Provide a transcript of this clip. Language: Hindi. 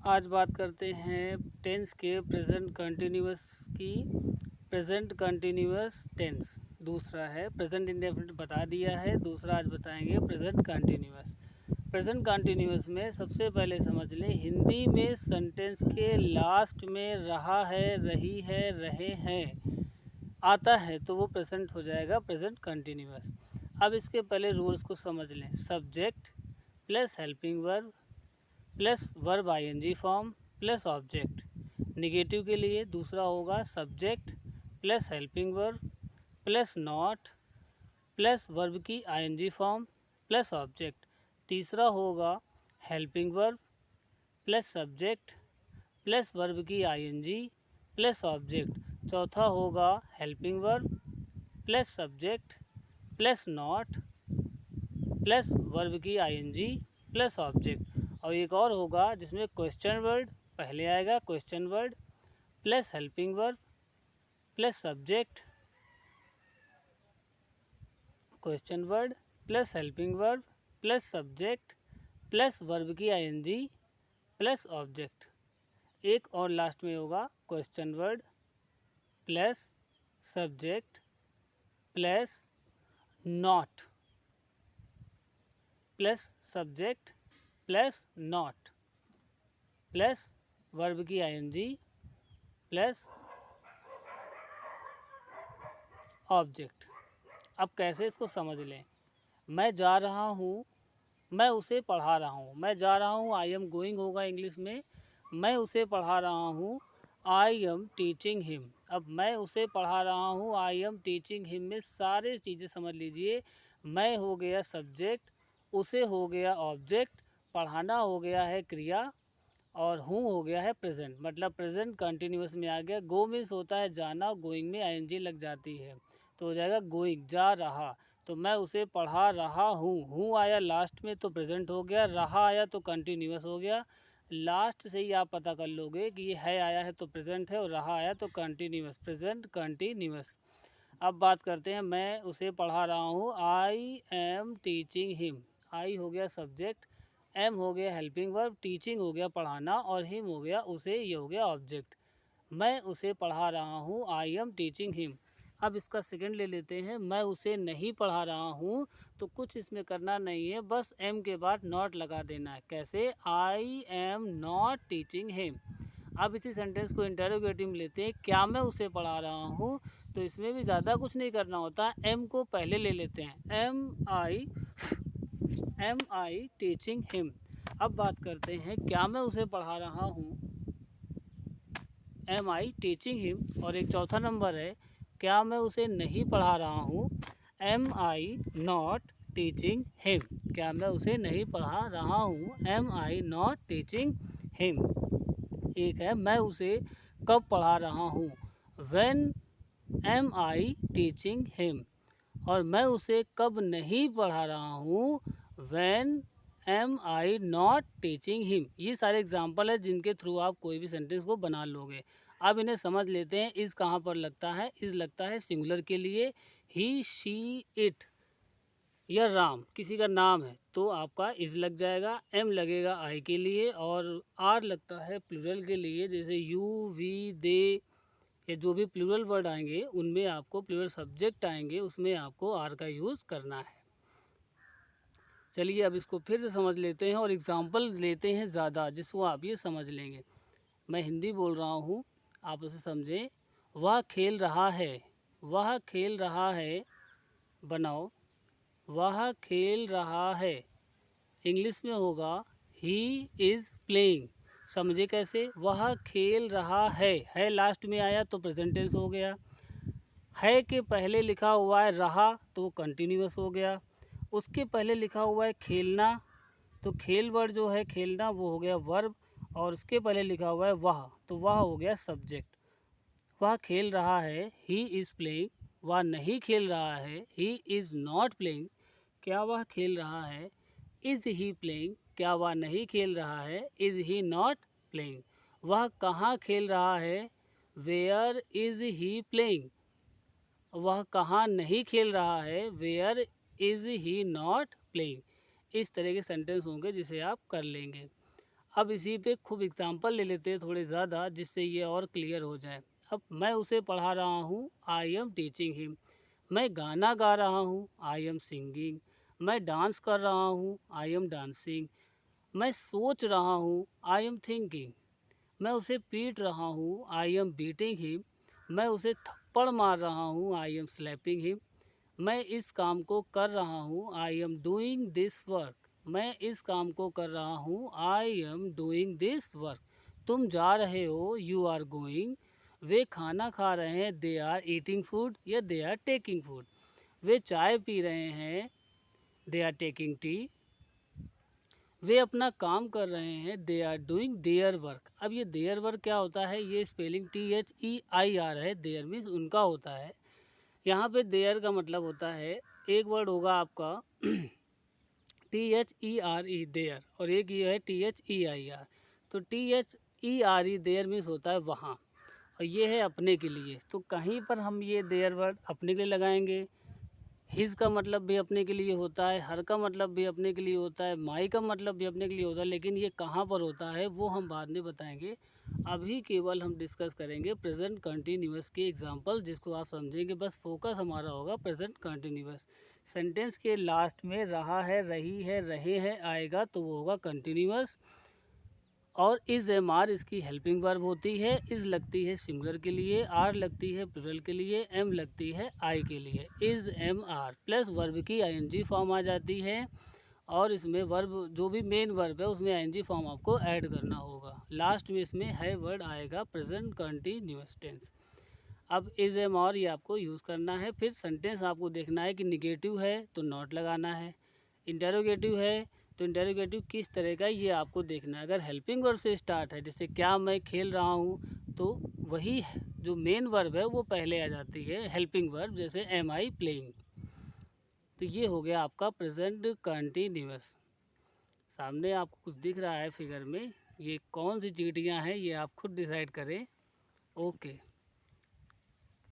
आज बात करते हैं टेंस के प्रेजेंट कंटिन्यूअस की। प्रेजेंट कंटिन्यूअस टेंस दूसरा है, प्रेजेंट इंडेफिनिट बता दिया है, दूसरा आज बताएंगे प्रेजेंट कंटिन्यूअस। प्रेजेंट कंटिन्यूअस में सबसे पहले समझ लें, हिंदी में सेंटेंस के लास्ट में रहा है, रही है, रहे हैं आता है तो वो प्रेजेंट हो जाएगा प्रेजेंट कंटिन्यूअस। अब इसके पहले रूल्स को समझ लें। Subject plus helping verb plus verb ING form plus object. Negative के लिए दूसरा होगा subject plus helping verb plus not plus verb की आईएनजी फॉर्म प्लस ऑब्जेक्ट। तीसरा होगा helping verb plus subject plus verb की आईएनजी प्लस ऑब्जेक्ट। चौथा होगा helping verb plus subject plus not plus verb की आईएनजी प्लस ऑब्जेक्ट। और एक और होगा जिसमें क्वेश्चन वर्ड पहले आएगा, question word plus helping verb plus subject, question word plus helping verb plus subject plus verb की आईएनजी प्लस ऑब्जेक्ट। एक और लास्ट में होगा question word plus subject plus not plus subject plus not plus verb की आईएनजी प्लस ऑब्जेक्ट। अब कैसे इसको समझ लें। मैं जा रहा हूँ, मैं उसे पढ़ा रहा हूँ। मैं जा रहा हूँ, आई एम गोइंग होगा इंग्लिश में। मैं उसे पढ़ा रहा हूँ, आई एम टीचिंग हिम। अब मैं उसे पढ़ा रहा हूँ, आई एम टीचिंग हिम में सारी चीज़ें समझ लीजिए। मैं हो गया सब्जेक्ट, उसे हो गया ऑब्जेक्ट, पढ़ाना हो गया है क्रिया, और हूँ हो गया है प्रेजेंट। मतलब प्रेजेंट कंटिन्यूअस में आ गया। गो मीन्स होता है जाना, गोइंग में आईएनजी लग जाती है तो हो जाएगा गोइंग, जा रहा। तो मैं उसे पढ़ा रहा हूँ आया लास्ट में तो प्रेजेंट हो गया, रहा आया तो कंटिन्यूअस हो गया। लास्ट से ही आप पता कर लोगे कि ये है आया है तो प्रेजेंट है और रहा आया तो कंटिन्यूअस, प्रेजेंट कंटिन्यूअस। अब बात करते हैं, मैं उसे पढ़ा रहा हूँ, आई एम टीचिंग हिम। आई हो गया सब्जेक्ट, एम हो गया हेल्पिंग वर्ब, टीचिंग हो गया पढ़ाना, और हिम हो गया उसे, ये हो गया ऑब्जेक्ट। मैं उसे पढ़ा रहा हूँ, आई एम टीचिंग हिम। अब इसका सेकंड ले लेते हैं, मैं उसे नहीं पढ़ा रहा हूँ। तो कुछ इसमें करना नहीं है, बस एम के बाद नॉट लगा देना है। कैसे? I am not teaching him. अब इसी सेंटेंस को इंटरोगेटिव में लेते हैं, क्या मैं उसे पढ़ा रहा हूँ। तो इसमें भी ज़्यादा कुछ नहीं करना होता, एम को पहले ले लेते हैं, एम आई टीचिंग हिम। अब बात करते हैं, क्या मैं उसे पढ़ा रहा हूँ, एम आई टीचिंग हिम। और एक चौथा नंबर है, क्या मैं उसे नहीं पढ़ा रहा हूँ, am I not teaching him. क्या मैं उसे नहीं पढ़ा रहा हूँ, am I not teaching him. एक है, मैं उसे कब पढ़ा रहा हूँ, when am I teaching him. और मैं उसे कब नहीं पढ़ा रहा हूँ, when am I not teaching him. ये सारे एग्जाम्पल है जिनके थ्रू आप कोई भी सेंटेंस को बना लोगे। अब इन्हें समझ लेते हैं। इज़ कहाँ पर लगता है? इज़ लगता है सिंगुलर के लिए, ही शी इट या राम किसी का नाम है तो आपका इज़ लग जाएगा। एम लगेगा आई के लिए, और आर लगता है प्लूरल के लिए, जैसे यू वी दे, ये जो भी प्लूरल वर्ड आएंगे उनमें आपको, प्लूरल सब्जेक्ट आएंगे उसमें आपको आर का यूज़ करना है। चलिए अब इसको फिर से समझ लेते हैं और एग्जाम्पल लेते हैं ज़्यादा जिसको आप ये समझ लेंगे। मैं हिंदी बोल रहा हूँ, आप उसे समझें। वह खेल रहा है, वह खेल रहा है, बनाओ, वह खेल रहा है। इंग्लिश में होगा ही इज़ प्लेइंग। समझे कैसे? वह खेल रहा है लास्ट में आया तो प्रेजेंट टेंस हो गया। है के पहले लिखा हुआ है रहा तो कंटिन्यूअस हो गया। उसके पहले लिखा हुआ है खेलना, तो खेल वर्ड जो है खेलना वो हो गया वर्ब, और उसके पहले लिखा हुआ है वह, तो वह हो गया सब्जेक्ट। वह खेल रहा है, ही इज़ प्लेइंग। वह नहीं खेल रहा है, ही इज़ नॉट प्लेइंग। क्या वह खेल रहा है, इज़ ही प्लेइंग। क्या वह नहीं खेल रहा है, इज़ ही नॉट प्लेइंग। वह कहाँ खेल रहा है, वेयर इज़ ही प्लेइंग। वह कहाँ नहीं खेल रहा है, where is he not playing. इस तरह के सेंटेंस होंगे जिसे आप कर लेंगे। अब इसी पे खूब एग्जांपल ले लेते हैं थोड़े ज़्यादा, जिससे ये और क्लियर हो जाए। अब मैं उसे पढ़ा रहा हूँ, आई एम टीचिंग हिम। मैं गाना गा रहा हूँ, आई एम सिंगिंग। मैं डांस कर रहा हूँ, आई एम डांसिंग। मैं सोच रहा हूँ, आई एम थिंकिंग। मैं उसे पीट रहा हूँ, आई एम बीटिंग हिम। मैं उसे थप्पड़ मार रहा हूँ, आई एम स्लैपिंग हिम। मैं इस काम को कर रहा हूँ, I am doing this work. मैं इस काम को कर रहा हूँ, I am doing this work. तुम जा रहे हो, यू आर गोइंग। वे खाना खा रहे हैं, दे आर ईटिंग फूड या दे आर टेकिंग फूड। वे चाय पी रहे हैं, दे आर टेकिंग टी। वे अपना काम कर रहे हैं, they are doing their work. अब ये देयर वर्क क्या होता है, ये स्पेलिंग THEIR है, देयर मीन्स उनका होता है। यहाँ पे देयर का मतलब होता है, एक वर्ड होगा आपका THERE देयर, और एक ये है THEIR। तो THERE देयर मीन्स होता है वहाँ, और ये है अपने के लिए। तो कहीं पर हम ये देयर वर्ड अपने के लिए लगाएंगे। हिज का मतलब भी अपने के लिए होता है, हर का मतलब भी अपने के लिए होता है, माई का मतलब भी अपने के लिए होता है, लेकिन ये कहाँ पर होता है वो हम बाद में बताएंगे। अभी केवल हम डिस्कस करेंगे प्रेजेंट कंटिन्यूअस के एग्जांपल, जिसको आप समझेंगे। बस फोकस हमारा होगा प्रेजेंट कंटिन्यूअस। सेंटेंस के लास्ट में रहा है, रही है, रहे हैं आएगा तो वो होगा कंटिन्यूअस। और इज़ एम आर इसकी हेल्पिंग वर्ब होती है। इज़ लगती है सिंगुलर के लिए, आर लगती है प्लूरल के लिए, एम लगती है आई के लिए। Is am are plus verb की आईएनजी फॉर्म आ जाती है, और इसमें वर्ब जो भी मेन वर्ब है उसमें आईएनजी फॉर्म आपको ऐड करना होगा। लास्ट में इसमें है वर्ड आएगा प्रेजेंट कंटिन्यूअस टेंस। अब इज़ एम और ये आपको यूज़ करना है। फिर सेंटेंस आपको देखना है कि निगेटिव है तो नॉट लगाना है, इंटेरोगेटिव है तो इंटेरोगेटिव किस तरह का ये आपको देखना है। अगर हेल्पिंग वर्ब से स्टार्ट है, जैसे क्या मैं खेल रहा हूँ, तो वही जो मेन वर्ब है वो पहले आ जाती है, हेल्पिंग वर्ब, जैसे एम आई प्लेइंग। तो ये हो गया आपका प्रेजेंट कंटिन्यूअस। सामने आपको कुछ दिख रहा है फिगर में, ये कौन सी चींटियाँ हैं ये आप खुद डिसाइड करें। ओके।